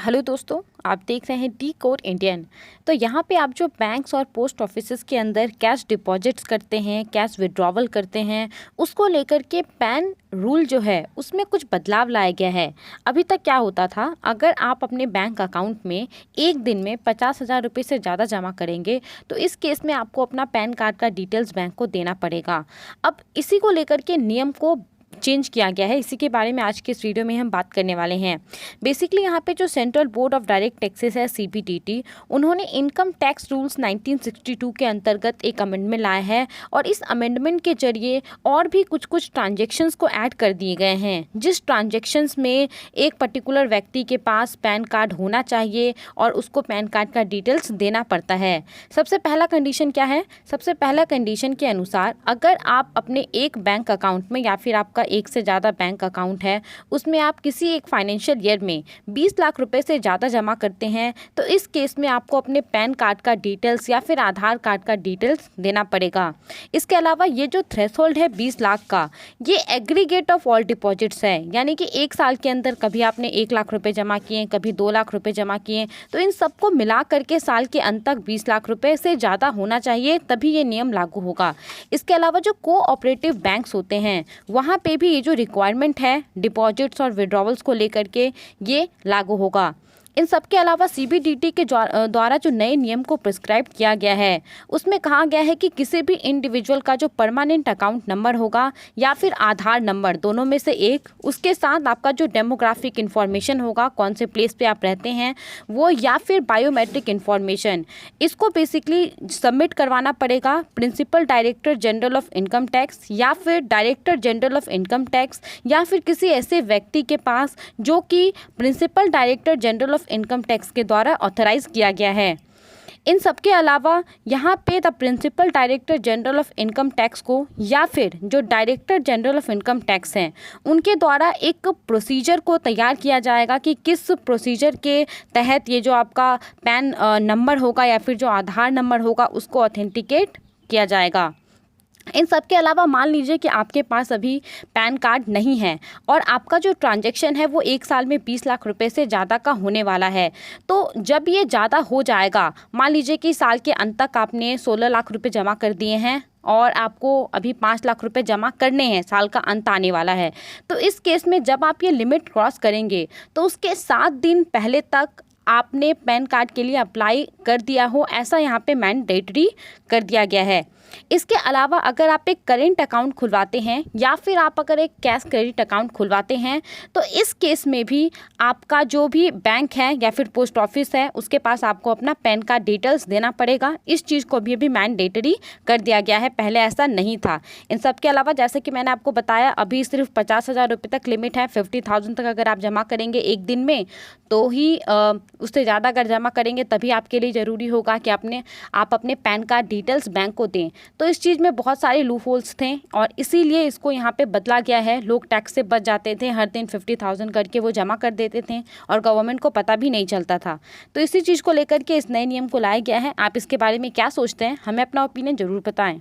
Hello दोस्तों, आप देख रहे हैं डी कोड इंडियन। तो यहाँ पे आप जो बैंक्स और पोस्ट ऑफिसेस के अंदर कैश डिपॉजिट्स करते हैं, कैश विड्रॉवल करते हैं, उसको लेकर के पैन रूल जो है उसमें कुछ बदलाव लाया गया है। अभी तक क्या होता था, अगर आप अपने बैंक अकाउंट में एक दिन में 50,000 रुपये से ज़्यादा जमा करेंगे तो इस केस में आपको अपना पैन कार्ड का डिटेल्स बैंक को देना पड़ेगा। अब इसी को लेकर के नियम को चेंज किया गया है। इसी के बारे में आज के इस वीडियो में हम बात करने वाले हैं। बेसिकली यहाँ पे जो central board of direct taxes है CBDT, उन्होंने इनकम टैक्स रूल्स 1962 के अंतर्गत एक अमेंडमेंट लाया है और इस अमेंडमेंट के जरिए और भी कुछ ट्रांजेक्शन्स को ऐड कर दिए गए हैं। जिस ट्रांजेक्शन्स में एक पर्टिकुलर व्यक्ति के पास पैन कार्ड होना चाहिए और उसको पैन कार्ड का डिटेल्स देना पड़ता है। सबसे पहला कंडीशन क्या है? सबसे पहला कंडीशन के अनुसार अगर आप अपने एक बैंक अकाउंट में या फिर आपका एक से ज़्यादा बैंक अकाउंट है, उसमें आप किसी एक फाइनेंशियल ईयर में 20 लाख रुपए से ज़्यादा जमा करते हैं तो इस केस में आपको अपने पैन कार्ड का डिटेल्स या फिर आधार कार्ड का डिटेल्स देना पड़ेगा। इसके अलावा ये जो थ्रेशोल्ड है 20 लाख का, ये एग्रीगेट ऑफ ऑल डिपॉजिट्स है, यानी कि एक साल के अंदर कभी आपने 1 लाख रुपए जमा किए, कभी 2 लाख रुपए जमा किए, तो इन सबको मिला करके साल के अंत तक 20 लाख रुपए से ज़्यादा होना चाहिए, तभी ये नियम लागू होगा। इसके अलावा जो कोऑपरेटिव बैंक्स होते हैं वहाँ पे भी ये जो रिक्वायरमेंट है डिपॉजिट्स और विड्रॉवल्स को लेकर के ये लागू होगा। इन सब के अलावा CBDT के द्वारा जो नए नियम को प्रिस्क्राइब किया गया है उसमें कहा गया है कि किसी भी इंडिविजुअल का जो परमानेंट अकाउंट नंबर होगा या फिर आधार नंबर, दोनों में से एक, उसके साथ आपका जो डेमोग्राफिक इन्फॉर्मेशन होगा, कौन से प्लेस पे आप रहते हैं वो, या फिर बायोमेट्रिक इन्फॉर्मेशन, इसको बेसिकली सबमिट करवाना पड़ेगा principal director general of income tax या फिर director general of income tax या फिर किसी ऐसे व्यक्ति के पास जो कि principal director general of income tax के द्वारा ऑथराइज किया गया है। इन सब के अलावा यहाँ पे the principal director general of income tax को या फिर जो director general of income tax हैं उनके द्वारा एक प्रोसीजर को तैयार किया जाएगा कि किस प्रोसीजर के तहत ये जो आपका पैन नंबर होगा या फिर जो आधार नंबर होगा उसको ऑथेंटिकेट किया जाएगा। इन सब के अलावा मान लीजिए कि आपके पास अभी पैन कार्ड नहीं है और आपका जो ट्रांजैक्शन है वो एक साल में 20 लाख रुपए से ज़्यादा का होने वाला है, तो जब ये ज़्यादा हो जाएगा, मान लीजिए कि साल के अंत तक आपने 16 लाख रुपए जमा कर दिए हैं और आपको अभी 5 लाख रुपए जमा करने हैं, साल का अंत आने वाला है, तो इस केस में जब आप ये लिमिट क्रॉस करेंगे तो उसके 7 दिन पहले तक आपने पैन कार्ड के लिए अप्लाई कर दिया हो, ऐसा यहाँ पे मैंडेटरी कर दिया गया है। इसके अलावा अगर आप एक करेंट अकाउंट खुलवाते हैं या फिर आप अगर एक कैश क्रेडिट अकाउंट खुलवाते हैं तो इस केस में भी आपका जो भी बैंक है या फिर पोस्ट ऑफिस है उसके पास आपको अपना पैन कार्ड डिटेल्स देना पड़ेगा। इस चीज़ को भी अभी मैंडेटरी कर दिया गया है, पहले ऐसा नहीं था। इन सब के अलावा जैसे कि मैंने आपको बताया, अभी सिर्फ 50,000 रुपये तक लिमिट है। 50,000 तक अगर आप जमा करेंगे एक दिन में तो ही उससे ज़्यादा अगर जमा करेंगे तभी आपके लिए ज़रूरी होगा कि आप अपने पैन कार्ड डिटेल्स बैंक को दें। तो इस चीज़ में बहुत सारे लूप होल्स थे और इसीलिए इसको यहाँ पे बदला गया है। लोग टैक्स से बच जाते थे, हर दिन 50,000 करके वो जमा कर देते थे और गवर्नमेंट को पता भी नहीं चलता था। तो इसी चीज़ को लेकर के इस नए नियम को लाया गया है। आप इसके बारे में क्या सोचते हैं? हमें अपना ओपिनियन ज़रूर बताएं।